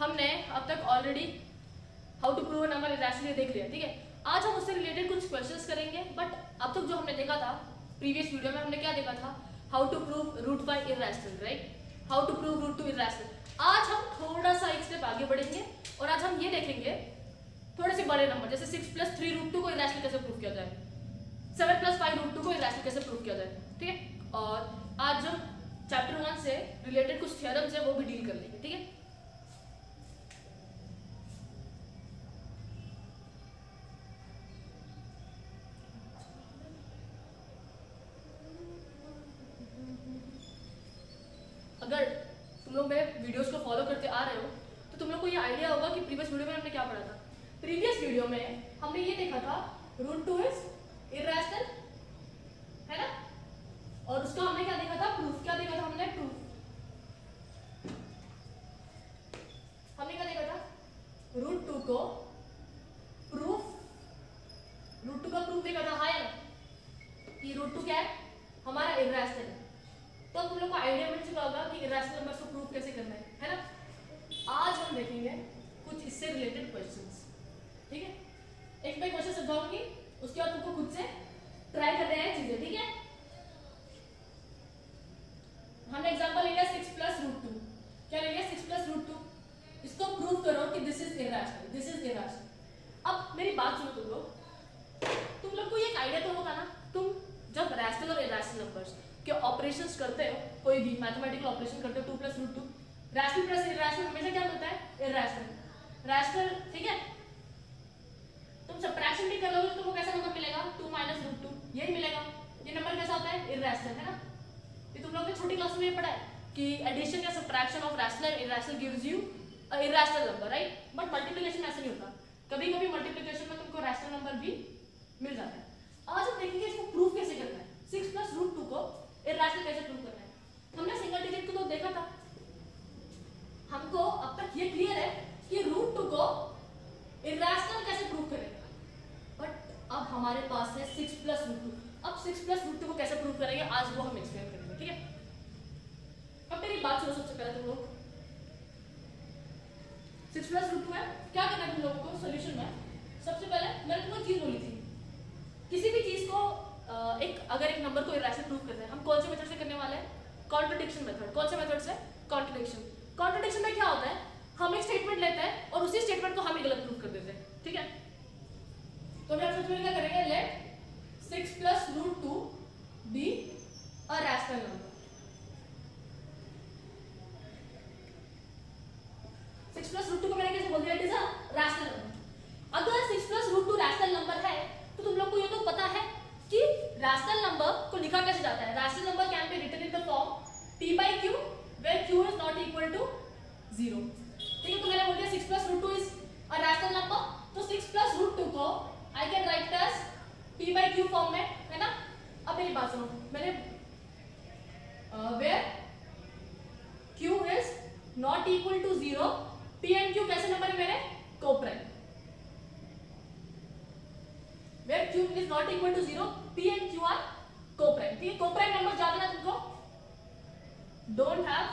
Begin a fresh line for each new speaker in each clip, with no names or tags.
हमने अब तक already how to prove number irrational देख लिया, ठीक है। आज हम उससे रिलेटेड कुछ क्वेश्चंस करेंगे, बट अब तक जो हमने देखा था प्रीवियस वीडियो में हमने क्या देखा था, how to prove root by irrational, right, how to prove root two irrational. आज हम थोड़ा सा एक स्टेप आगे बढ़ेंगे और आज हम ये देखेंगे थोड़े से बड़े नंबर, जैसे 6 + 3 √2 को इरेशनल कैसे प्रूव किया जाए, 7 + 5 √2 को इरेशनल कैसे प्रूव किया जाए, ठीक है। और आज हम चैप्टर 1 से रिलेटेड कुछ थ्योरम्स है वो भी डील कर लेंगे, ठीक है। अगर तुम लोग मेरे वीडियोस को फॉलो करते आ रहे हो तो तुम लोग को ये आइडिया होगा कि प्रीवियस वीडियो में हमने क्या पढ़ा था। प्रीवियस वीडियो में हमने ये देखा था √2 इज इरेशनल, है ना, और उसका हमने क्या देखा था, प्रूफ। क्या देखा था हमने, प्रूफ। हमने क्या देखा था, √2 को प्रूफ, √2 का प्रूफ देखा था, हाय कि √2 क्या है, हमारा इरेशनल है। तो तुम लोग को आइडिया मिल चुका होगा कि इरेशनल नंबर्स को प्रूव कैसे करना है ना। आज हम देखेंगे कुछ इससे रिलेटेड क्वेश्चंस, ठीक है। एक मैं क्वेश्चन समझाऊंगी, उसके बाद तुमको खुद से ट्राई करने हैं चीजें, ठीक है। हमने एग्जांपल ले लिया 6 + √2। क्या ले लिया, 6 + √2। इसको प्रूव करो कि this is irrational, this is irrational. अब मेरी बात सुनो तुम लोग को ये आइडिया तो होगा ना, तुम जब रैशनल और इरेशनल नंबर्स के ऑपरेशंस करते हो, कोई भी मैथमेटिकल ऑपरेशन करते हो, 2 + √2, रैशनल प्लस इरेशनल हमेशा क्या मिलता है, इरेशनल। रैशनल, ठीक है। तुम सबट्रैक्शन भी कर लोगे तो तुमको कैसा नंबर मिलेगा, 2 - √2, यही मिलेगा। ये नंबर कैसा होता है, इरेशनल, है ना। ये तुम लोग ने छोटी क्लास में ये पढ़ा है कि एडिशन या subtraction of rational and irrational gives you a irrational number, right. But multiplication में ऐसा नहीं होता, कभी कभी मल्टीप्लिकेशन में तुमको रैशनल नंबर भी मिल जाता है। आज हम देखेंगे इसको प्रूफ कैसे करना है, 6 + √2 को इरेशनल कैसे प्रूव करना है। हमने सिंगल डिजिट को तो देखा था, हमको अब तक ये क्लियर है कि √2 को इरेशनल कैसे प्रूव करेंगे, बट अब हमारे पास है 6 + √2। अब 6 + √2 को कैसे प्रूव करेंगे, आज वो हम एक्सप्लेन करेंगे, ठीक है। अब मेरी बात सुनो सबसे पहले तुम लोग, 6 + √2 है, क्या करना है तुम लोगों को सोल्यूशन में। सबसे पहले मैंने तुमको चीज बोली थी, किसी भी चीज को अगर एक नंबर को इरेशनल प्रूव करना है, हम कौन से मेथड से करने वाले हैं, कॉन्ट्रडिक्शन मेथड। कौन से मेथड से, कॉन्ट्रडिक्शन। कॉन्ट्रडिक्शन में क्या होता है, हम एक स्टेटमेंट लेते हैं और उसी स्टेटमेंट को हम ही गलत प्रूव कर देते हैं, ठीक है। तो हम सबसे पहले क्या करेंगे, let 6 + √2 be a rational number. 6 + √2 को मैंने कैसे बोल दिया, it is a rational number. अगर 6 + √2 रैशनल नंबर है तो तुम लोग को ये तो पता है कि रैशनल नंबर को लिखा कैसे जाता है। Rational number can be written in the form p/q where q is not equal to 0, ठीक है। तो मैंने बोल दिया 6 + √2 इज अ रैशनल नंबर, तो 6 + √2 को I can write as p/q form में, है ना। अब मेरी बात सुनो, मैंने where q is not equal to 0, p and q कैसे नंबर है मेरे, coprime. where q is not equal to 0, p and q are coprime, ठीक है। कोप्राइम नंबर याद है तुमको, don't have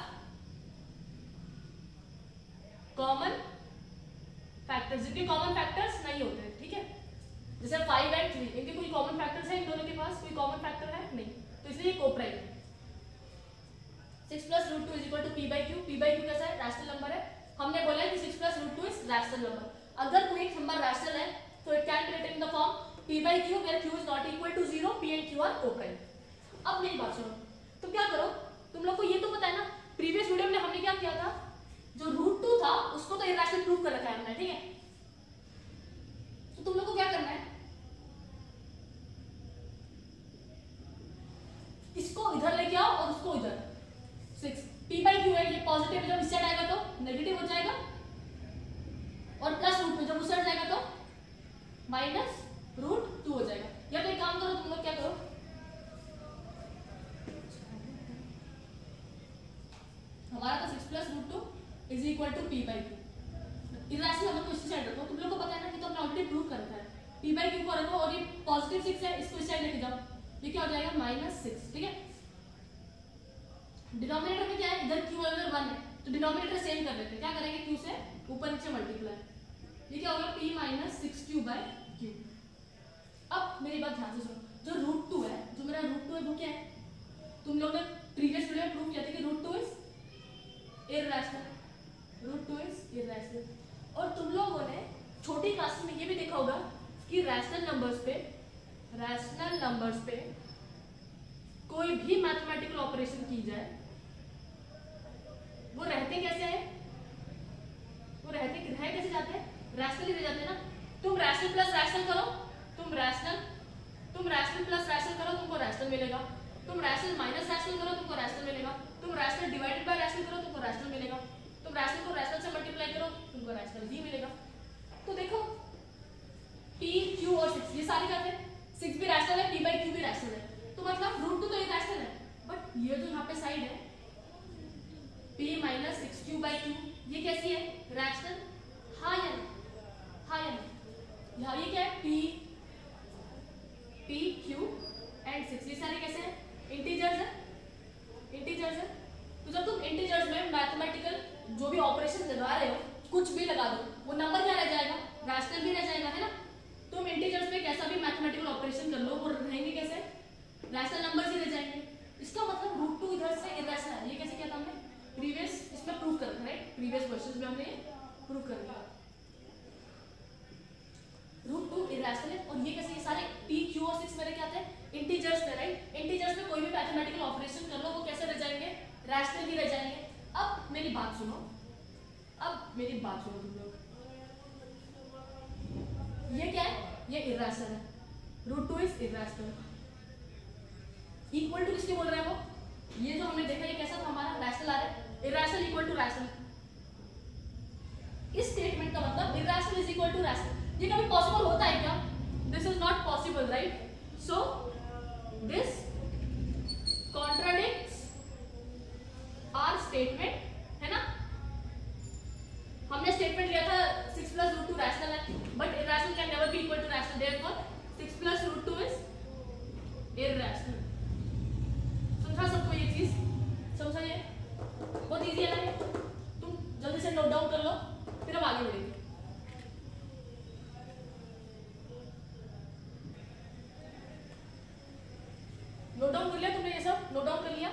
common factors, जिनके कॉमन फैक्टर्स नहीं होते, ठीक है। जैसे 5 और 3, इनके कोई कॉमन फैक्टर्स है, इन दोनों के पास कोई कॉमन फैक्टर है नहीं, तो इसलिए कोप्राइम है। 6 + √2 is equal to p/q। p/q कैसा है, रैशनल नंबर है। हमने बोला है कि 6 + √2 इज रैशनल नंबर। अगर कोई एक नंबर रैशनल है तो it can be written in the form p/q where q is not equal to 0, p and q are coprime. अब मेरी बात सुनो, तो क्या करो, तुम लोग को ये तो पता है ना, प्रीवियस वीडियो में हमने क्या किया था, जो √2 था उसको तो इरेशनल प्रूव कर रखा है हमने, ठीक है। तो तुम लोग को क्या करना है, इसको इधर लेके आओ और उसको इधर। 6 p/q है, ये पॉजिटिव जब इस साइड आएगा तो नेगेटिव हो जाएगा, और +√2 जब उस साइड जाएगा तो -√2 हो जाएगा। या तो एक काम करो, तुम लोग क्या करो, हमारा तो 6 + √2 is equal to p/q। Irrational number को इस साइड रखो, तुम लोग को पता है ना कि तो हमने ऑलरेडी प्रूव कर रखा है, p/q को रखो और ये पॉजिटिव 6 है, इसको इस साइड लेके जाओ, ये क्या हो जाएगा, -6, ठीक है। डिनोमिनेटर में क्या है, इधर q अगर 1 है तो तो डिनोमिनेटर सेम कर लेते हैं, क्या करेंगे क्यू से ऊपर नीचे मल्टीप्लाई, ये क्या होगा p minus 6q bye q। अब मेरी बात ध्यान से सुनो, जो रूट 2 है, जो मेरा रूट 2 है वो क्या है, तुम लोगों ने प्रीवियस वीडियो में प्रूव किया था कि root 2 is irrational, root 2 is irrational. और तुम लोगों ने छोटी क्लास में ये भी देखा होगा कि रैशनल नंबर्स पे कोई भी मैथमेटिकल ऑपरेशन की जाए वो रहते कैसे हैं, वो रहते कैसे जाते हैं, रैशनल रह जाते हैं ना। तुम रैशनल प्लस रैशनल करो, तुम रैशनल प्लस रैशनल करो, तुमको रैशनल मिलेगा। तुम रैशनल माइनस रैशनल करो, तुमको रैशनल मिलेगा। तुम रैशनल डिवाइडेड बाय रैशनल करो, तुमको रैशनल मिलेगा। तुम रैशनल को रैशनल से मल्टीप्लाई करो, तुमको रैशनल ही मिलेगा। तो देखो p, q और 6 ये सारे क्या थे, 6 भी रैशनल है, p बाय q भी रैशनल है। तो मतलब रूट 2 तो इरैशनल है, बट ये जो यहाँ पे साइड है p minus 6q bye q ये कैसी है, रैशनल। हाँ या नहीं, यहाँ ये क्या है p, q एंड 6 ये सारे कैसे हैं, इंटीजर्स है। तो जब तुम इंटीजर्स में मैथमेटिकल जो भी ऑपरेशन लगा रहे हो, कुछ भी लगा दो, वो नंबर क्या रह जाएगा, रैशनल भी रह जाएगा, है ना। तुम इंटीजर्स में कैसा भी मैथमेटिकल ऑपरेशन कर लो, वो रहेंगे कैसे, रैशनल नंबर्स ही रह जाएंगे। इसका मतलब रूट 2 इधर से इररेशनल है। ये कैसे किया था हमने प्रीवियस इसमें प्रूव कर रखा है, प्रीवियस क्वेश्चंस में हमने प्रूव कर दिया रूट 2 इररेशनल है। और ये कैसे, ये सारे p, q और 6 मेरे क्या थे, इंटीजर्स थे, राइट। इंटीजर्स में कोई भी मैथमेटिकल ऑपरेशन कर लो वो कैसे रह जाएंगे, रैशनल ही रह जाएंगे। अब मेरी बात सुनो तुम लोग, ये क्या है, ये इररेशनल है, root 2 is irrational. Equal to किसके बोल रहे हैं वो, ये जो हमने देखा ये कैसा था हमारा, रैशनल आ रहा है, इररेशनल इक्वल टू रैशनल। इस स्टेटमेंट का मतलब irrational is equal to rational, ये कभी पॉसिबल होता है क्या, this is not possible, right. So this contradicts our statement, है ना। हमने स्टेटमेंट लिया था 6 प्लस रूट 2 रैशनल है, but irrational can never be equal to rational, therefore 6 plus root 2 is irrational. समझा सबको ये चीज, समझा ये बहुत इजी है ना ये, तुम जल्दी से नोट डाउन कर लो, फिर हम आगे बढ़ेंगे। नोट डाउन कर लिया तुमने, ये सब नोट डाउन कर लिया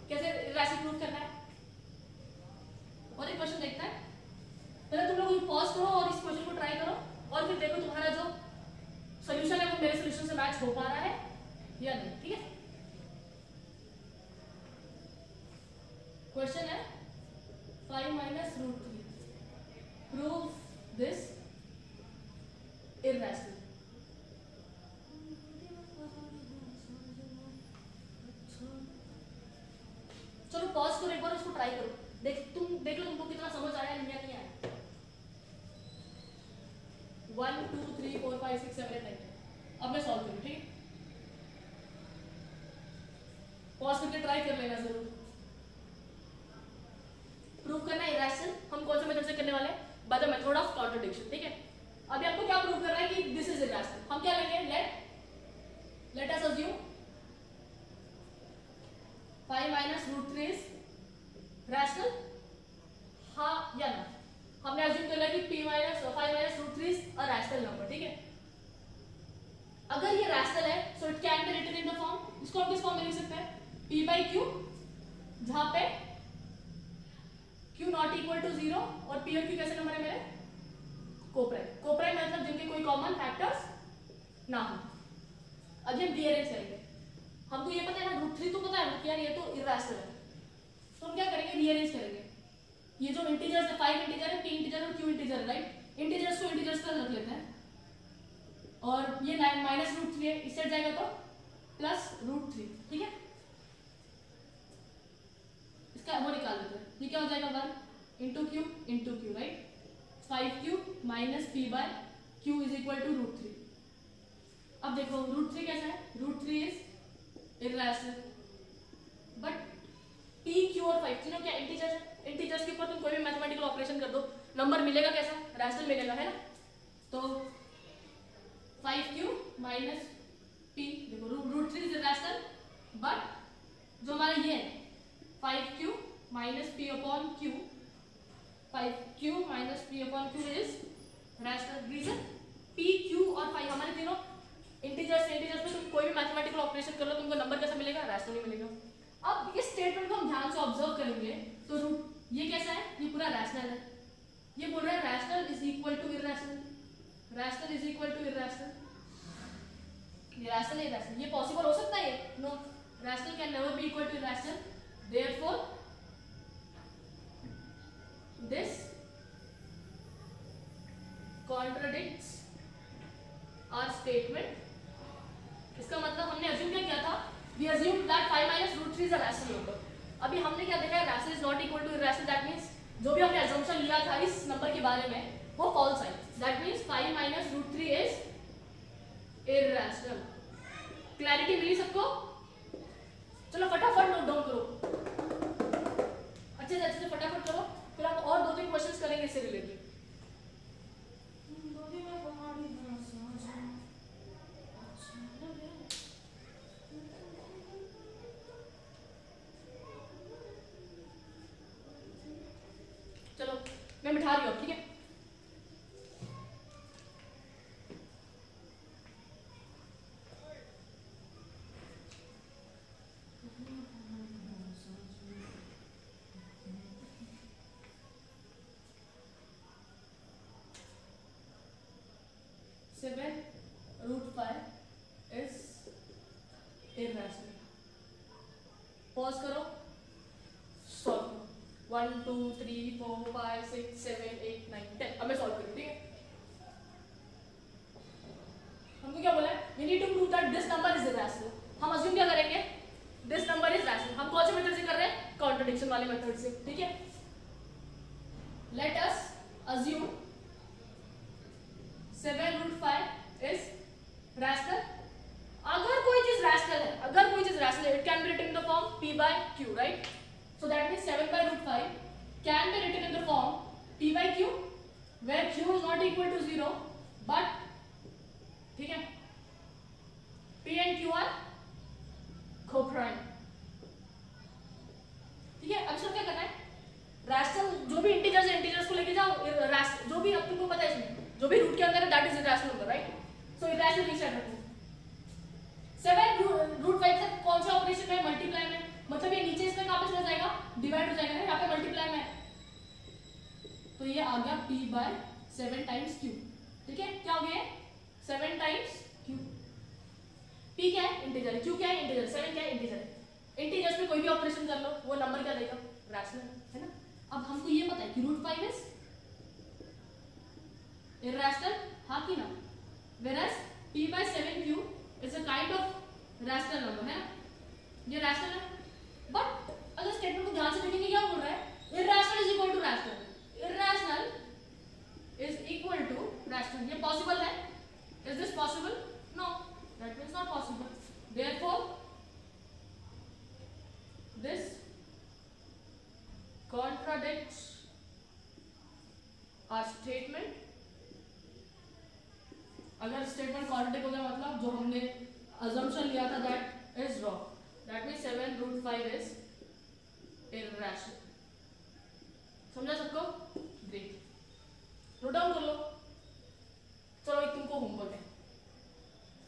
कैसे रैशनल प्रूफ करना है। और एक क्वेश्चन देखते हैं, पहले तुम लोग पॉज करो और इस क्वेश्चन को ट्राई करो, और फिर देखो तुम्हारा जो सॉल्यूशन है वो मेरे सॉल्यूशन से मैच हो पा रहा है या नहीं, ठीक है। क्वेश्चन है 5 minus root 3 prove this irrational. चलो पॉज करो एक बार, उसको ट्राई करो, देख लो तुमको कितना समझ आया या नहीं आया। 1 2 3 4 5 6 7 8 9। अब मैं सॉल्व करूँ, ठीक है। पॉज करके ट्राई कर लेना जरूर। प्रूव करना है इररेशनल, हम कौन से मेथड से करने वाले हैं, by the method of contradiction, ठीक है। अभी आपको क्या प्रूव करना है कि दिस इज इररेशनल। हम क्या लेंगे, let us assume 5 minus root 3 is rational, हाँ या ना। हमने अज्यूम कर लिया कि 5 minus root 3 is a rational number, ठीक है। अगर ये रैशनल है so it can be written in the form, इसको हम किस फॉर्म में लिख सकते हैं, p बाई q, जहां पे q नॉट इक्वल टू 0 और p और q कैसे नंबर है मेरे, कोप्राइम मतलब जिनके कोई कॉमन फैक्टर्स ना हो। अब हम रीअरेंज करेंगे, हमको ये पता है ना रूट 3 तो पता है कि यार ये तो इररेशनल है, तो हम क्या करेंगे, रीअरेंज करेंगे। ये जो इंटीजर्स है 5 इंटीजर है, p इंटीजर और q इंटीजर है, राइट। इंटीजर्स को इंटीजर्स का रख लेते हैं, और ये माइनस रूट 3 है, इस साइड जाएगा तो प्लस रूट 3, ठीक है। इसका वो निकाल देते हैं, ये क्या हो जाएगा 1 into q, right. 5q minus p by q is equal to root 3। अब देखो रूट 3 कैसा है, root 3 is irrational, but p, q और 5 तीनों क्या इंटीजर्स है। इंटीजर्स के ऊपर तुम कोई भी मैथमेटिकल ऑपरेशन कर दो, नंबर मिलेगा कैसा, रैशनल मिलेगा, है ना। तो 5q माइनस p, देखो रूट 3 इज इररेशनल, बट जो हमारा ये है 5q minus p upon q, 5q minus p upon q is rational. Reason p, q और 5 हमारे तीनों इंटीजर्स हैं। इंटीजर्स में तुम कोई भी मैथमेटिकल ऑपरेशन कर लो तुमको नंबर कैसा मिलेगा? रैशनल ही मिलेगा। अब इस स्टेटमेंट को हम ध्यान से ऑब्जर्व करेंगे तो रूट ये कैसा है? ये पूरा रैशनल है। ये बोल रहा है rational is equal to irrational, rational is equal to irrational. ये रैशनल है, रैशनल ये पॉसिबल हो सकता है? No, rational can never be equal to irrational. Therefore this contradicts our statement. इसका मतलब हमने अज्यूम क्या किया था? We assume that 5 minus root 3 is a rational number। अभी हमने क्या देखा है? Rational is not equal to irrational. That means जो भी हमने अजम्पशन लिया था इस नंबर के बारे में वो फॉल्स है। That means 5 minus root 3 is irrational. Clarity मिली सबको? चलो फटाफट नोट डाउन करो, अच्छे से फटाफट करो, फिर आप और 2-3 क्वेश्चंस करेंगे इससे रिलेटेड। चलो मैं बिठा रही हूँ, ठीक है? Seven root 5 is irrational. Pause करो, सॉल्व करो। 1 2 3 4 5 6 7 8 9 10। अब मैं सॉल्व करूँ, ठीक है? हमको क्या बोला है? We need to prove that this number is irrational. हम अज्यूम क्या करेंगे? This number is rational. हम कौन से मेथड से कर रहे हैं? कॉन्ट्रडिक्शन वाले मेथड से, ठीक है? Let us assume 7 root 5 is rational. अगर कोई चीज रैशनल है, अगर कोई चीज रैशनल है, it can be written in the form p by q, right? So that means 7 by root 5 can be written in the form p by q, where q is not equal to 0, but ठीक है, p and q are co-prime। ठीक है, अब इसको क्या करना है? Rational जो भी इंटीजर्स है, इंटीजर्स को लेके जाओ। जो भी अब तुमको पता है इसमें जो भी रूट के अंदर है that is irrational number, right? So irrational नहीं सेट रखो। 7 रूट 5 से कौन सा ऑपरेशन है? मल्टीप्लाई में। मतलब ये नीचे इसमें कहां पे चला जाएगा? डिवाइड हो जाएगा। यहाँ पे मल्टीप्लाई में तो ये आ गया p by 7 times q। ठीक है, क्या हो गया? 7 times q। p क्या है? इंटीजर है। q क्या है? इंटीजर। 7 क्या है? इंटीजर है। इंटीजर्स में कोई भी ऑपरेशन कर लो वो नंबर क्या देगा? रैशनल, है ना? अब हमको ये पता है कि रूट 5 इज इरैशनल, हाँ कि ना? whereas p by 7q is a kind of rational number, है ना? ये रैशनल है। बट अगर स्टेटमेंट को ध्यान से देखेंगे क्या बोल रहा है? Irrational is equal to rational. Irrational is equal to rational. ये पॉसिबल है? Is this possible? No, that means not possible. Therefore this contradicts our statement। अगर स्टेटमेंट कॉन्ट्रडिक्ट हो गया मतलब जो हमने assumption लिया था that is wrong। That means 7 root 5 is irrational। समझा सबको? ग्रेट, नोट डाउन कर लो। चलो एक तुमको होमवर्क है,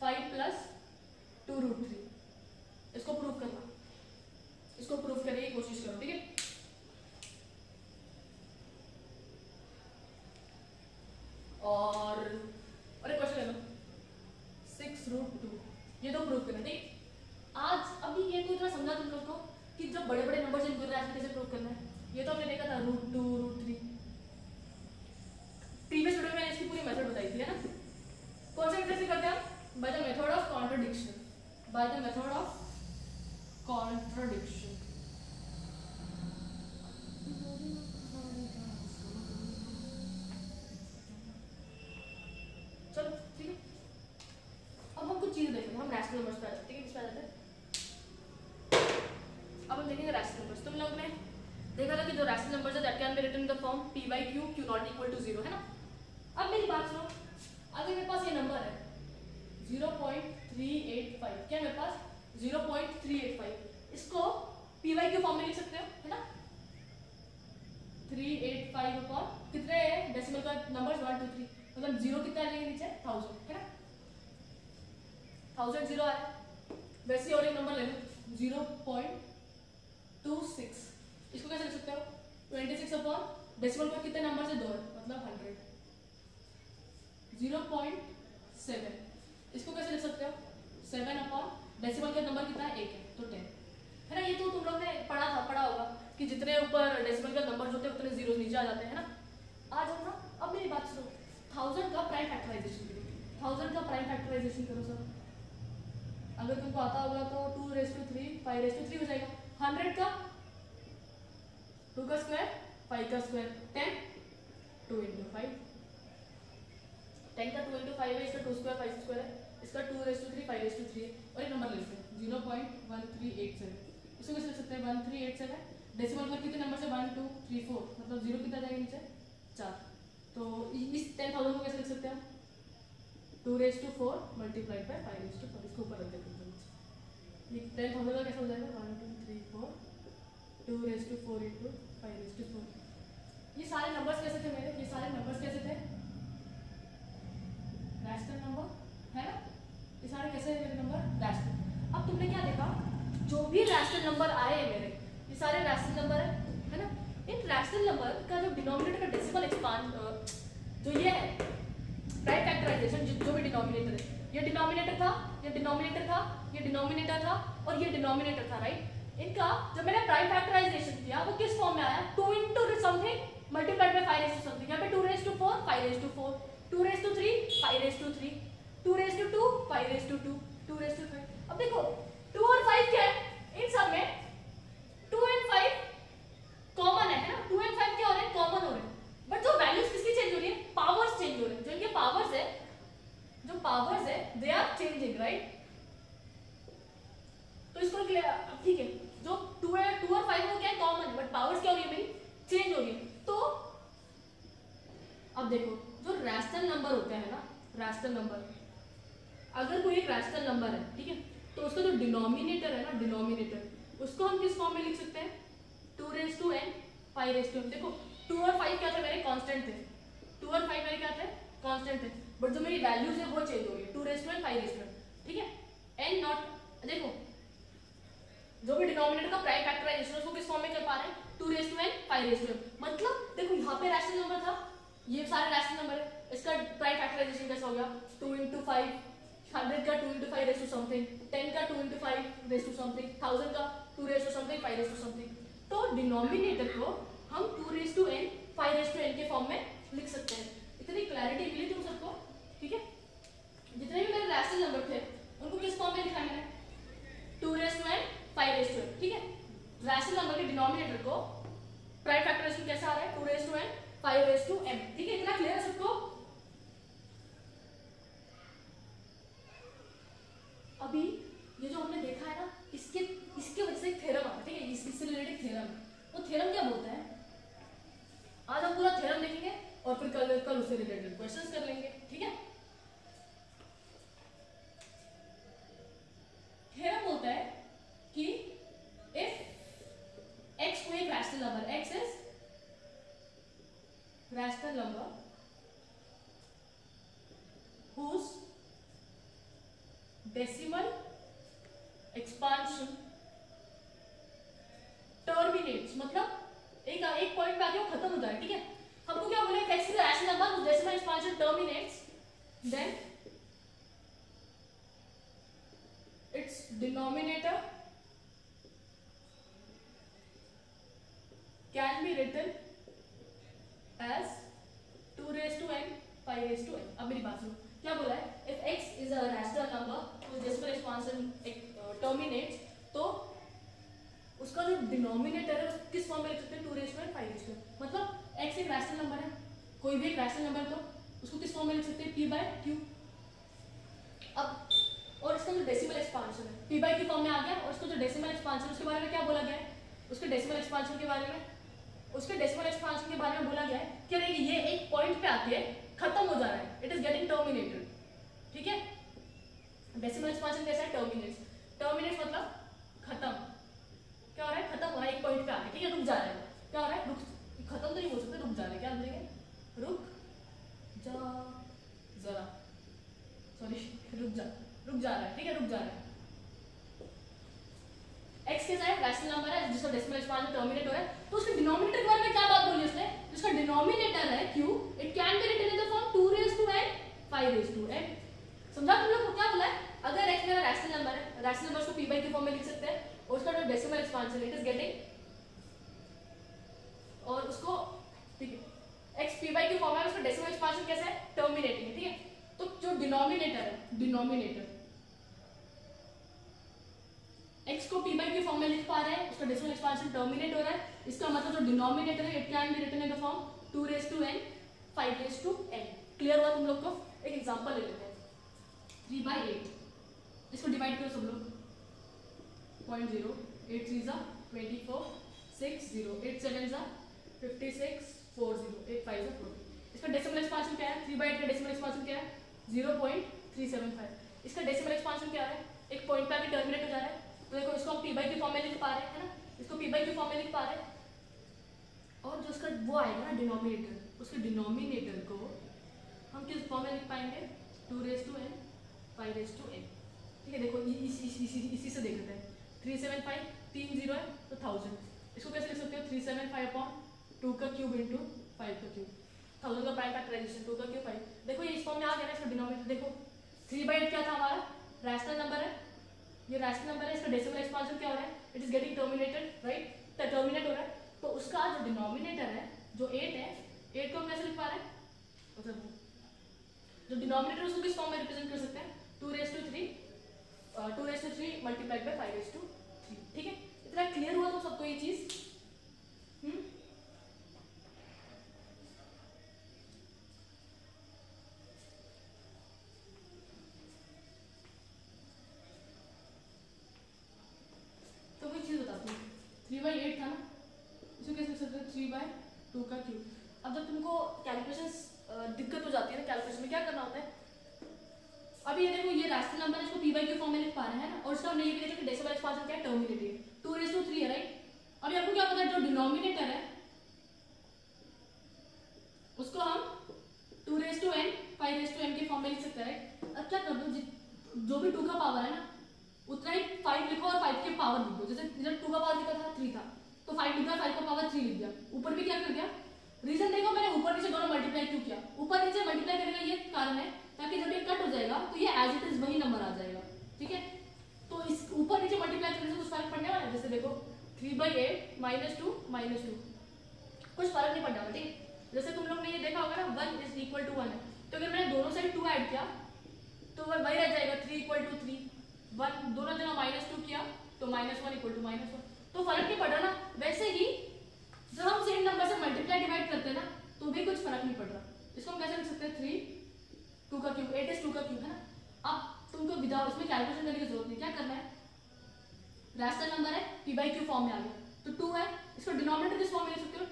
5 plus 2 root 3। इसको प्रूव करना, इसको प्रूव करने की कोशिश करो, ठीक है? और एक क्वेश्चन ले लो, 6 root 2। ये तो प्रूव करना, ठीक? आज अभी ये तो इतना समझा तुम लोग को कि जब बड़े बड़े नंबर से इनको कैसे प्रूव करना है। ये तो हमने देखा था रूट 2 रूट 3 प्रीवियस वीडियो में मैंने इसकी पूरी मेथड बताई थी, है ना? कौन से मेथड से करते हैं? By the method of contradiction. By the method of contradiction. चलो ठीक है, अब हम कुछ चीजें देखेंगे। हम रैशनल नंबर्स पे आ जाते हैं, किस पे आ जाते हैं? अब हम देखेंगे रैशनल नंबर्स। तुम लोग ने देखा था कि जो रैशनल नंबर्स है that can be written in the form p by q, q not equal to 0, है ना? अब मेरी बात सुनो, अगर मेरे पास ये नंबर है 0.385, क्या मेरे पास 0.385, इसको p by q फॉर्म में लिख सकते हो? 5 अपॉन कितने डेसिमल का नंबर 1 2 3 मतलब 0 कितना आ जाएगा नीचे 1000 है ना 1000 0 आया। वैसे और एक नंबर ले लो 0.26 इसको कैसे लिख सकते हो 26 अपॉन डेसिमल का कितने नंबर से 2 है मतलब 100 0.7 इसको कैसे लिख सकते हो 7 अपॉन डेसिमल का नंबर कितना है 1 है तो 10 है ना। ये तो तुम लोग ने पढ़ा होगा कि जितने ऊपर डेसिमल का नंबर होते हैं उतने जीरो नीचे आ जाते हैं ना। आ जाओ ना अब मेरी बात सुनो 1000 का प्राइम फैक्टराइजेशन करो 1000 का प्राइम फैक्टराइजेशन करो सब अगर तुमको आता होगा तो 2⁵ 5⁵ हो जाएगा। 100 का 2 का स्क्वायर 5 का स्क्वायर 10 2 × 5 10 का 2 × 5 है इसका 2 स्क्वायर 5 स्क्वायर है इसका 2⁵ 5⁵ है और एक नंबर ले लेते हैं 0.1387 इसको कैसे लिख सकते हैं 1387 डेसिमल पर कितने नंबर से 1 2 3 4 मतलब 0 कितना जाएगा नीचे 4 तो इस 10,000 को कैसे लिख सकते हैं 2⁴ मल्टीप्लाइड बाय 5⁴ इसको ऊपर रख देते हैं ये 10,000 का कैसे हो जाएगा 1 2 3 4 2⁴ × 5⁴ ये सारे नंबर्स कैसे थे मेरे ये सारे नंबर्स कैसे थे रैशनल नंबर है ना ये सारे कैसे हैं मेरे नंबर रैशनल। अब तुमने क्या देखा जो भी रैशनल नंबर आए मेरे ये सारे रैशनल नंबर है ना। इन रैशनल नंबर का जो डिनोमिनेटर का डेसिमल एक्सपांड जो ये है प्राइम फैक्टराइजेशन जो भी डिनोमिनेटर है ये डिनोमिनेटर था ये डिनोमिनेटर था ये डिनोमिनेटर था और ये डिनोमिनेटर था राइट। इनका जब मैंने प्राइम फैक्टराइजेशन किया वो किस फॉर्म में आया 2 × समथिंग मल्टीप्लाइड बाय 5⁵ समथिंग यहाँ पे 2⁴ 5⁵ 2⁵ 2 5⁵ 2 2⁵ 5 अब देखो 2 और 5 क्या है इन सब में 2 और 5 कॉमन है ना 2 और 5 क्या हो रहे हैं कॉमन हो रहे हैं बट जो वैल्यूज किसकी चेंज हो रही है पावर्स चेंज हो रहे हैं जो इनके पावर्स है दे आर चेंजिंग राइट। तो इसको ठीक है जो 2 और 5 वो क्या है कॉमन बट पावर्स क्या हो रही है मेरी चेंज हो रही है। तो अब देखो जो रैशनल नंबर होते हैं ना रैशनल नंबर अगर कोई एक रैशनल नंबर है ठीक है तो उसका जो डिनोमिनेटर है ना डिनोमिनेटर उसको हम किस फॉर्म में लिख सकते हैं 2⁵n 5⁵n देखो 2 और 5 क्या थे मेरे कांस्टेंट थे 2 और 5 मेरे क्या थे कांस्टेंट थे बट जो मेरी वैल्यूज है वो चेंज हो रही है 2⁵n 5⁵n ठीक है n नॉट देखो जो भी डिनोमिनेटर का प्राइम फैक्टराइजेशन उसको किस फॉर्म में कर पा रहे हैं 2⁵n 5⁵n मतलब देखो यहाँ पे रैशनल नंबर था ये सारे रैशनल नंबर है इसका प्राइम फैक्टराइजेशन कैसा हो गया 2 × 5 100 का 2 × 5 समथिंग 10 का 2 × 5 समथिंग 1000 का 2 समथिंग 5 समथिंग। तो डिनोमिनेटर को हम 2⁵n 5⁵n के फॉर्म में लिख सकते हैं। इतनी क्लैरिटी मिली तुम सबको ठीक है। जितने भी मेरे रैशनल नंबर थे उनको किस फॉर्म में लिखा है मैंने 2⁵n 5⁵n ठीक है। रैशनल नंबर के डिनोमिनेटर को प्राइम फैक्टराइजेशन कैसा आ रहा है 2⁵n 5⁵m ठीक है। इतना क्लियर है सबको। अभी ये जो हमने देखा है ना इसके वजह से एक थ्योरम आता है ठीक है इससे रिलेटेड थ्योरम वो थ्योरम क्या बोलता है आज हम पूरा थ्योरम देखेंगे और फिर कल उससे रिलेटेड क्वेश्चंस कर लेंगे ठीक है। थ्योरम बोलता है कि इफ x कोई एक rational number x is rational number whose decimal expansion terminates मतलब एक पॉइंट पे आके वो खत्म हो जाए ठीक है। हमको क्या बोले x is a rational number whose decimal expansion terminates then its denominator can be written as 2⁵n 5⁵n। अब मेरी बात सुनो क्या बोला है if x is a rational number whose decimal expansion terminates तो उसका जो डिनोमिनेटर है किस फॉर्म में लिख सकते हैं 2⁵n 5⁵n मतलब x एक रैशनल नंबर है कोई भी एक रैशनल नंबर तो उसको किस फॉर्म में लिख सकते हैं p/q। अब और इसका जो डेसिमल एक्सपांशन है p/q फॉर्म में आ गया और उसका जो डेसिमल एक्सपांशन उसके बारे में क्या बोला गया है उसके डेसिमल एक्सपांशन के बारे में बोला गया है कि अरे ये एक पॉइंट पे आके खत्म हो जा रहा है इट इज गेटिंग टर्मिनेटेड ठीक है। डेसिमल एक्सपांशन कैसा है टर्मिनेट्स मतलब खत्म क्या हो रहा है खत्म हो रहा है एक पॉइंट पे आके ठीक है रुक जा रहा है क्या हो रहा है रुक खत्म तो नहीं हो सकता रुक जा रहा है है जिसका डेसिमल एक्सपांशन टर्मिनेट हो रहा है, तो उसके डिनोमिनेटर के बारे में क्या बात बोली उसने, जिसका डिनोमिनेटर है q, it can be written in the form 2 raised to n 5 raised to n। समझा तुम लोग को क्या बोला है, अगर x मेरा रैशनल नंबर है, रैशनल नंबर को p by q फॉर्म में लिख सकते हैं, और उसका जो decimal expansion it is getting, और उसको ठीक है x p by q form है, उसका डेसिमल एक्सपांशन कैसा है, टर्मिनेटिंग है, ठीक है। तो जो डिनोमिनेटर है, डिनोमिनेटर x को p by q फॉर्म में लिख पा रहे हैं, उसका डेसिमल एक्सपांशन टर्मिनेट हो रहा है, इसका मतलब जो डिनोमिनेटर है it can be written in the form 2 raised to n 5 raised to n। Clear हुआ तुम लोग को। एक एग्जांपल ले लेते हैं, 3/8, इसको डिवाइड करो सब लोग, 0.0, 8 3 जा 24, 6 0, 8 7 जा 56, 4 0, 8 5 जा 40। इसका डेसिमल एक्सपांशन क्या है, 3/8 का डेसिमल एक्सपांशन क्या है, 0.375। इसका डेसिमल एक्सपांशन क्या है, एक पॉइंट पे आके टर्मिनेट हो जा रहा है, तो देखो इसको हम p by q फॉर्म में लिख पा रहे हैं, है ना, इसको p by q फॉर्म में लिख पा रहे हैं, और जो उसका वो आएगा ना डिनोमिनेटर, उसके डिनोमिनेटर को हम किस फॉर्म में लिख पाएंगे, 2 raised to n 5 raised to n। ठीक है, देखो इसी से देख लेते हैं, 375 3 0 है तो 1000, इसको कैसे लिख सकते हो, 375 अपॉन 2 का क्यूब इंटू 5 का क्यूब, 1000 का प्राइम फैक्टराइजेशन, 2 का क्यूब 5। देखो ये इस फॉर्म में आ गया ना, इसका डिनोमिनेटर देखो 3/8 क्या था हमारा, रैशनल नंबर है, ये रैशनल नंबर है, इसका डेसिमल एक्सपांशन क्या हो रहा है, it is getting terminated, right, terminate हो रहा है, तो उसका जो डिनोमिनेटर है जो 8 है, 8 को हम कैसे लिख पा रहे हैं, मतलब जो डिनोमिनेटर उसको किस फॉर्म में रिप्रेजेंट कर सकते हैं, 2 raised to 3 multiplied by 5 raised to 3। ठीक है, इतना क्लियर हुआ तो सबको ये चीज। तो कोई चीज बताती हूँ, 3/8 था ना, इसको कैसे लिख सकते हैं, 3/2 का क्यूब। अब जब तुमको कैलकुलेशन दिक्कत हो जाती है ना, कैलकुलेशन में क्या करना होता है, अभी ये देखो ये रैशनल नंबर है, इसको p by q फॉर्म में लिख पा रहे हैं ना, और इसका हमने ये भी देखा कि डेसिमल एक्सपांशन क्या है, टर्मिनेटिव, 2 raised to 3 है, राइट। अभी आपको क्या पता है, जो डिनोमिनेटर है उसको हम 2 raised to n 5 raised to n के फॉर्म में लिख सकते हैं, राइट। अब क्या कर दो, जो भी 2 का पावर है ना उतना ही 5 लिखो और 5 के पावर लिख दो, जैसे इधर 2 का पावर लिखा था 3 था, तो 5 लिखा, 5 का पावर 3 लिख दिया, ऊपर भी क्या कर दिया, रीजन देखो मैंने ऊपर नीचे दोनों मल्टीप्लाई क्यों किया, ऊपर नीचे मल्टीप्लाई करने का ये कारण है ताकि जब ये कट हो जाएगा तो ये एज इट इज वही नंबर आ जाएगा, ठीक है। तो इस ऊपर नीचे मल्टीप्लाई करने से कुछ फर्क पड़ने वाला है, जैसे देखो 3/8 -2 -2 कुछ फर्क नहीं पड़ने वाला, ठीक है। जैसे तुम लोग ने ये देखा होगा ना 1 = 1 है, तो अगर मैंने दोनों साइड 2 ऐड किया तो वह वही रह जाएगा, 3 = 3, 1 दोनों जगह -2 किया तो -1 = -1, तो फर्क नहीं पड़ रहा ना। वैसे ही जब हम सेम नंबर से मल्टीप्लाई डिवाइड करते हैं ना तो भी कुछ फर्क नहीं पड़ रहा। इसको हम कैसे लिख सकते हैं, 3 2 का क्यूब, 8 is 2 का क्यूब है ना। अब तुमको विदाउट इसमें कैलकुलेशन करने की जरूरत नहीं, क्या करना है, रैशनल नंबर है p by q फॉर्म में आ गया, तो 2 है, इसको डिनोमिनेटर किस फॉर्म में लिख सकते हो,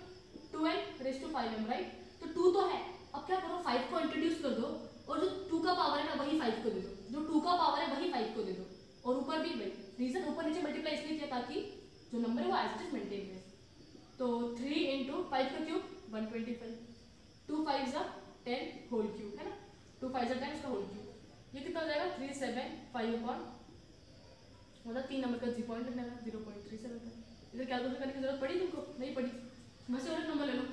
2n raised to 5m, right. तो 2 तो है, अब क्या करो 5 को इंट्रोड्यूस कर दो, और जो 2 का पावर है ना वही 5 को दे दो, जो 2 का पावर है वही 5 को दे दो, और ऊपर भी वही। रीजन ऊपर नीचे मल्टीप्लाई इसलिए किया ताकि जो नंबर है वो एज इट इज मेंटेन रहे। तो 3 × 5 का क्यूब 125, 2 5 = 10 होल क्यूब है ना, 2 5 = 10 उसका होल क्यूब, ये कितना हो जाएगा 375 अपॉन, मतलब 3 नंबर का 0.375। इधर कैलकुलेशन करने की जरूरत पड़ी तुमको, नहीं पड़ी, वैसे और एक नंबर ले लो।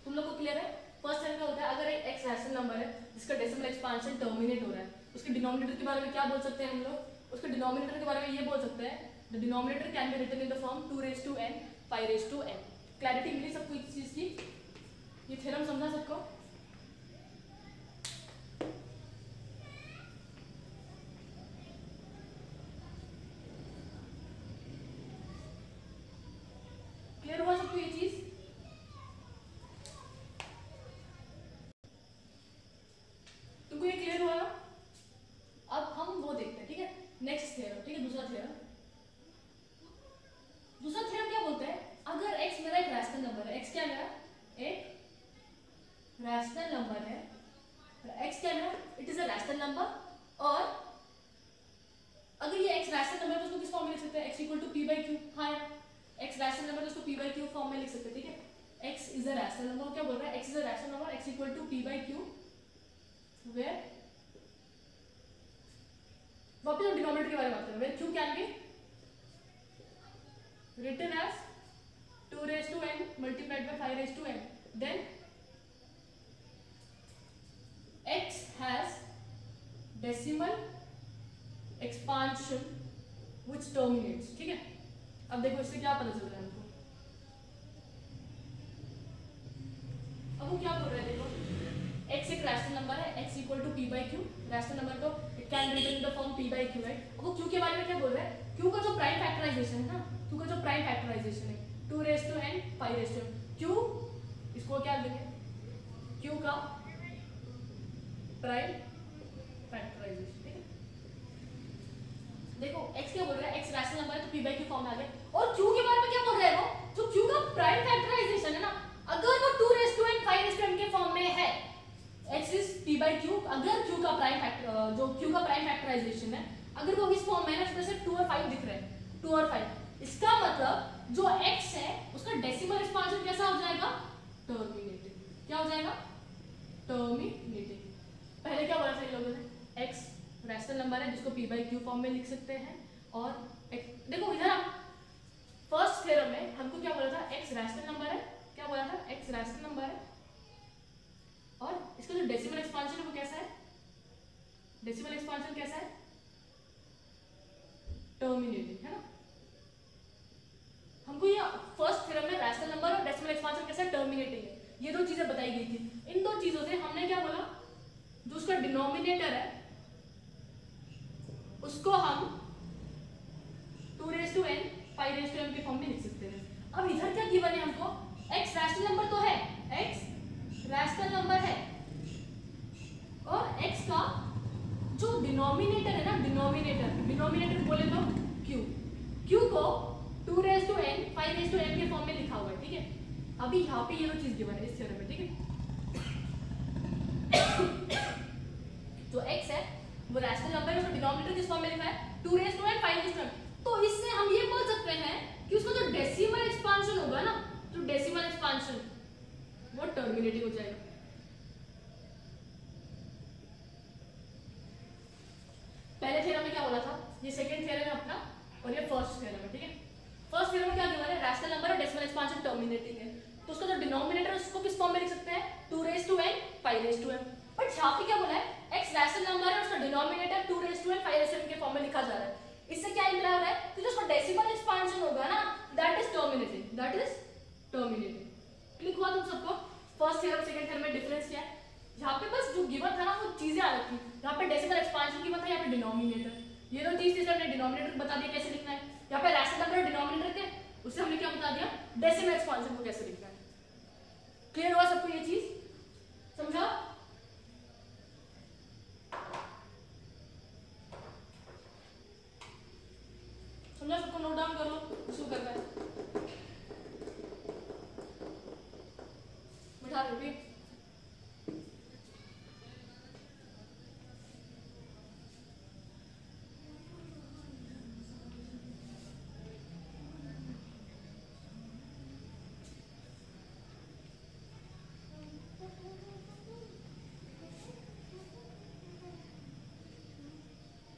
तुम लोग को क्लियर है। फर्स्ट टाइम क्या होता है, अगर एक x रैशनल नंबर है जिसका डेसिमल एक्सपांशन टर्मिनेट हो रहा है, उसके डिनोमिनेटर के बारे में क्या बोल सकते हैं हम लोग, उसके डिनोमिनेटर के बारे में ये बोल सकते हैं, the denominator can be written in the form 2 raised to n 5 raised to n। क्लैरिटी मिली सबको इस चीज की, ये थ्योरम समझा सबको। क्लियर हुआ सबको ये चीज, तुमको ये क्लियर हुआ। अब हम वो देखते हैं, ठीक है, नेक्स्ट थ्योरम, ठीक है, दूसरा थ्योरम क्या बोलते हैं, अगर x मेरा एक रैशनल नंबर है, x क्या मेरा एक रैशनल नंबर है, x क्या मेरा it is a rational number, और अगर ये x रैशनल नंबर है तो उसको किस फॉर्म में लिख सकते हैं, x = p by q। हाँ, x रैशनल नंबर तो उसको p by q फॉर्म में लिख सकते हैं, ठीक है। x is a rational number, क्या बोल रहा है, x is a rational number, x = p by q, where वापस हम डिनोमिनेटर के बारे में बात करें। Where q can be written as 2 raised to n multiplied by 5 raised to n, then x has decimal expansion which terminates। ठीक है, अब देखो इससे क्या पता चल रहा है हमको। अब वो क्या बोल रहे हैं, देखो x एक रैशनल नंबर है, x equal to p by q. Rational number को it can written in the form p by q, right. अब वो q के बारे में क्या बोल रहे हैं, q का जो प्राइम फैक्टराइजेशन है ना, q का जो प्राइम फैक्टराइजेशन है 2 raise to n 5 raise to n, q इसको क्या लिखेंगे, q का प्राइम फैक्टराइजेशन। ठीक है, देखो x क्या बोल रहा है, x रैशनल नंबर है तो p बाई क्यू फॉर्म में आ गया। और q के बारे में क्या बोल रहा है, वो जो q का प्राइम फैक्टराइजेशन है ना, अगर वो 2 raise to n 5 raise to n के फॉर्म में है, x is p by q, अगर q का प्राइम फैक्टर जो q का प्राइम फैक्टराइजेशन है अगर वो इस फॉर्म में है ना, जैसे 2 और 5 दिख रहे हैं, 2 और 5, इसका मतलब जो x है उसका डेसिमल एक्सपांशन कैसा हो जाएगा, टर्मिनेटिंग। क्या हो जाएगा, टर्मिनेटिंग। पहले क्या बोला था इन लोगों ने, x रैशनल नंबर है जिसको p बाई q फॉर्म में लिख सकते हैं, और x देखो इधर फर्स्ट थ्योरम में हमको क्या बोला था, x रैशनल नंबर है, क्या बोला था, x रैशनल नंबर है और इसका जो डेसिमल एक्सपांशन है वो कैसा है, डेसिमल एक्सपांशन कैसा है, टर्मिनेटिंग, है ना। हमको ये फर्स्ट थ्योरम में रैशनल नंबर और डेसिमल एक्सपांशन कैसा टर्मिनेटिंग है, ये दो चीजें बताई गई थी। इन दो चीजों से हमने क्या बोला, जो उसका डिनोमिनेटर है उसको हम 2 raise to n 5 raise to m के फॉर्म में लिख सकते हैं। अब इधर क्या गिवन है हमको, x रैशनल नंबर तो है, x रैशनल नंबर है और x का जो डिनोमिनेटर है ना, डिनोमिनेटर बोले तो q को 2 raise to n 5 raise to m के फॉर्म में लिखा हुआ है। ठीक है, अभी यहाँ पे ये दो चीज गिवन है इस थ्योरम में। ठीक है, जो x है वो रैशनल नंबर है, उसका डिनोमिनेटर किस फॉर्म में लिखा है, 2 raise to n 5 raise to m। तो इससे हम ये बोल सकते हैं कि उसका जो डेसिमल एक्सपांशन होगा ना, जो डेसिमल एक्सपांशन वो टर्मिनेटिंग हो जाएगा। पहले थ्योरम में क्या बोला था, ये सेकंड थ्योरम है अपना और ये फर्स्ट थ्योरम है। ठीक है, फर्स्ट थ्योरम में क्या गिवन है, रैशनल नंबर और डेसिमल एक्सपांशन टर्मिनेटिंग है, तो उसका जो डिनोमिनेटर उसको किस फॉर्म में लिख सकते हैं, 2 raise to n 5 raise to m। But यहाँ पे क्या बोला है, x रैशनल नंबर है, उसका denominator 2 raise to n 5 raise to m के फॉर्म में लिखा जा रहा है। इससे क्या इंप्लाई हो रहा है कि जो उसका डेसिमल एक्सपांशन होगा ना, that is terminating, that is terminating. Click हुआ तुम सबको, फर्स्ट थ्योरम सेकंड थ्योरम में डिफरेंस क्या है, यहाँ पे बस जो गिवन था ना वो चीजें अलग थी, यहाँ पे डेसिमल एक्सपांशन गिवन था, यहाँ पे डिनोमिनेटर, ये दो चीज थी, हमने डिनोमिनेटर बता दिया कैसे लिखना है, यहाँ पे रैशनल नंबर और डिनोमिनेटर थे, उससे हमने क्या बता दिया, डेसिमल एक्सपांशन को कैसे लिखना है। क्लियर हुआ सबको, ये चीज समझा। समझा सबको, नोट डाउन कर लो, शुरू करना है, बिठा लो भी।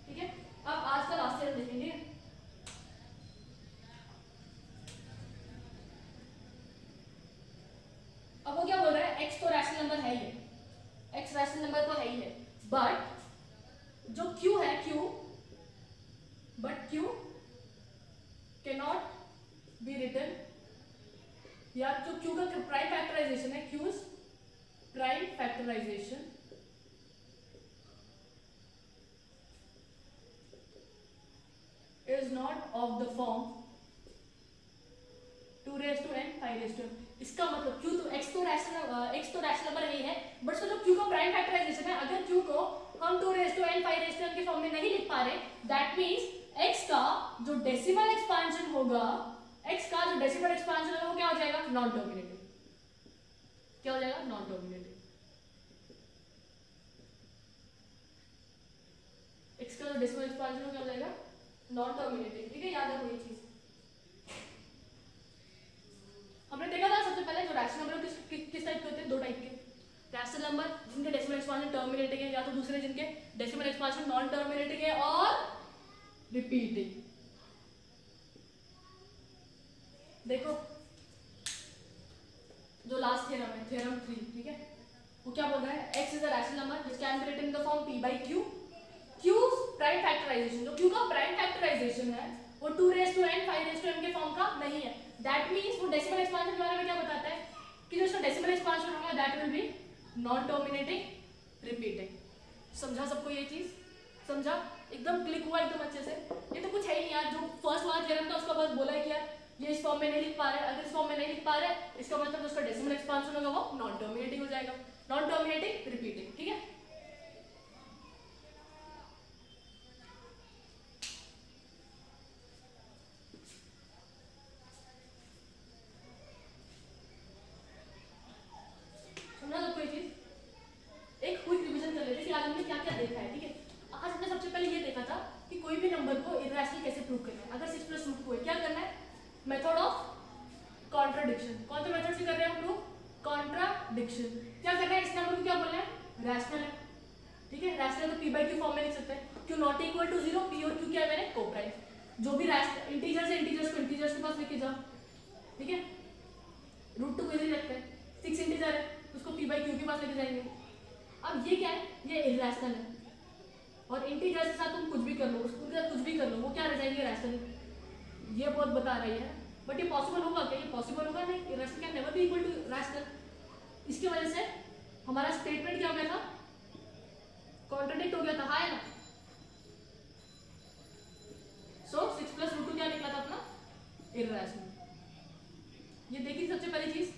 ठीक है, अब आज का लास्ट थ्योरम देखेंगे। अब वो क्या बोल रहा है, x तो रैशनल नंबर है ही है, x रैशनल नंबर तो है ही है, बट जो q है, q can not be written, या जो q का प्राइम फैक्टराइजेशन है, q's prime factorization is not of the form 2 raise to n 5 raise to m। इसका मतलब q तो x तो रैशनल नंबर नहीं है, बट उसका जो q का प्राइम फैक्टराइजेशन है, अगर q को हम 2 raise to n 5 raise to m के फॉर्म में नहीं लिख पा रहे, दैट मींस x का जो डेसिमल एक्सपांशन होगा, x का जो डेसिमल एक्सपांशन होगा वो क्या हो जाएगा, नॉन टर्मिनेटिव। क्या हो जाएगा, नॉन टर्मिनेटिव। x का जो डेसिमल एक्सपांशन क्या हो जाएगा, नॉन टर्मिनेटिव। ठीक है, याद रखो ये चीज। हमने देखा था सबसे पहले जो रैशनल नंबर किस टाइप के होते हैं, दो टाइप के, रैशनल नंबर जिनके डेसिमल एक्सपांशन टर्मिनेटिंग है, या तो दूसरे जिनके डेसिमल एक्सपांशन नॉन टर्मिनेटिंग है, और रिपीटिंग। देखो जो लास्ट थ्योरम है, थ्योरम 3, ठीक है, वो क्या बोल रहा है, x is a rational number which can be written in the form p by q। q prime factorization, जो q का प्राइम फैक्टराइजेशन है वो 2 raised to n 5 raised to m के फॉर्म का नहीं है। दैट मींस वो डेसिमल एक्सपांशन के बारे में क्या बताता है कि जो इसका डेसिमल एक्सपांशन होगा that will be non terminating repeating. समझा सबको ये चीज? समझा? एकदम क्लिक हुआ एकदम अच्छे से? ये तो कुछ है ही नहीं यार, जो फर्स्ट वाला थ्योरम था उसका बस बोला है कि यार ये इस फॉर्म में नहीं लिख पा रहे, अगर इस फॉर्म में नहीं लिख पा रहे इसका मतलब उसका डेसिमल एक्सपांशन होगा वो नॉन टर्मिनेटिंग हो जाएगा, नॉन टर्मिनेटिंग रिपीटिंग, ठीक है। समझा सबको ये चीज? एक क्विक रिवीजन कर लेते हैं कि आज हमने क्या क्या देखा है, ठीक है। आज हमने सबसे पहले ये देखा था कि कोई भी नंबर को इरैशनल कैसे प्रूव करना है। अगर 6 प्लस रूट को है क्या करना है, मेथड ऑफ कॉन्ट्राडिक्शन। कौन से मेथड से कर रहे हैं हम प्रूव? कॉन्ट्राडिक्शन। क्या कर रहे हैं, इस नंबर को क्या बोलना है, रैशनल है, ठीक है। रैशनल तो p by q फॉर्म में लिख सकते हैं, q not equal to 0, p और q क्या है मैंने कोप्राइम। जो भी इंटीजर से इंटीजर्स को इंटीजर्स के पास लेके जाओ, ठीक है। रूट टू को इधर ही रखते हैं, 6 इंटीजर है उसको p by q के पास लेके जाएंगे। अब ये क्या है, ये इरैशनल है और इंटीजर के साथ तुम कुछ भी कर लो, उसके साथ कुछ भी कर लो, वो क्या रह जाएंगे, रैशनल। ये बहुत बता रही है, बट ये पॉसिबल होगा क्या, ये पॉसिबल होगा नहीं, irrational can never be equal to rational. इसकी वजह से हमारा स्टेटमेंट क्या हो गया था, कॉन्ट्राडिक्ट हो गया था, है ना। सो 6 प्लस रूट 2 क्या निकला था अपना, इरैशनल। ये देखिए सबसे पहली चीज,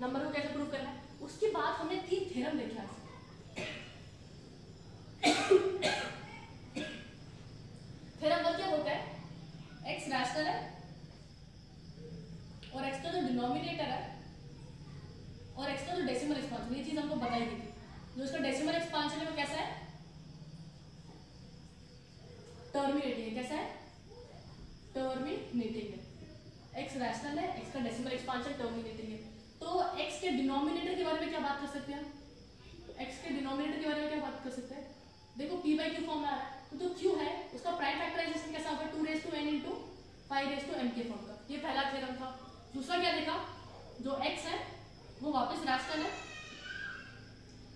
नंबर को कैसे प्रूव करना है। उसके बाद हमने 3 थ्योरम देखे आज। थ्योरम 1 क्या बोलता है, x रैशनल है और x का जो डिनोमिनेटर है और x का जो डेसिमल एक्सपांशन, ये चीज हमको बताई गई थी। जो इसका डेसिमल एक्सपांशन है वो कैसा है, टर्मिनेटिंग है। कैसा है, टर्मिनेटिंग है। x रैशनल है, x का डेसिमल एक्सपांशन टर्मिनेटिंग है। तो x के डिनोमिनेटर के बारे में क्या बात कर सकते हैं, x के डिनोमिनेटर के बारे में क्या बात कर सकते हैं। देखो p by q फॉर्म में आ रहा है, तो जो q है उसका प्राइम फैक्टराइजेशन कैसा होगा, 2 raised to n into 5 raised to m के फॉर्म का। ये पहला थ्योरम था। दूसरा क्या देखा, जो x है वो वापस रैशनल है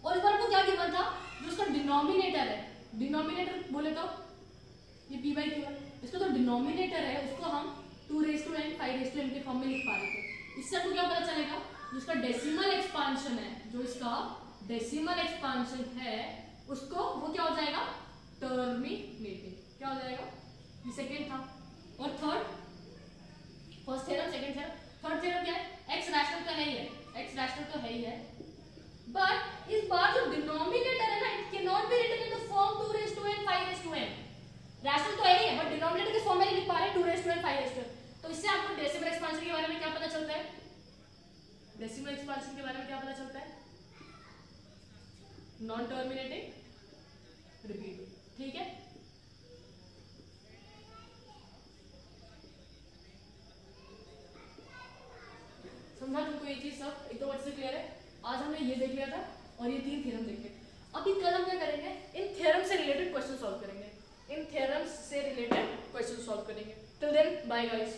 और इस बार को क्या गिवन था, जो उसका डिनोमिनेटर है, डिनोमिनेटर बोले तो ये p by q है, इसका जो डिनोमिनेटर है उसको हम 2 raised to n 5 raised to m के फॉर्म में लिख पा रहे थे। इससे आपको क्या पता चलेगा, जो इसका डेसिमल एक्सपांशन है, जो इसका डेसिमल एक्सपांशन है उसको वो क्या हो जाएगा, टर्मिनेटिंग। क्या हो जाएगा, ये सेकंड था। और third, first theorem second theorem, third theorem क्या है, x रैशनल तो नहीं है, x रैशनल तो है ही है, बट इस बार जो डिनोमिनेटर है ना, it can not be written in the form 2 raised to n 5 raised to m। Rational तो है ही है बट डिनोमिनेटर किस फॉर्म में लिख पा रहे हैं, 2 raised to n 5 raised to m। तो इससे आपको डेसिमल एक्सपांशन के बारे में क्या पता चलता है, डेसिमल एक्सपांशन के बारे में क्या पता चलता है, नॉन टर्मिनेटिंग रिपीटिंग, ठीक है। समझा तुमको ये चीज सब एकदम अच्छे से क्लियर है। आज हमने ये देख लिया था और ये 3 थ्योरम देख लिया। अभी कल हम क्या करेंगे, इन थ्योरम से रिलेटेड क्वेश्चन सॉल्व करेंगे, इन थ्योरम्स से रिलेटेड क्वेश्चन सॉल्व करेंगे। Till then bye guys.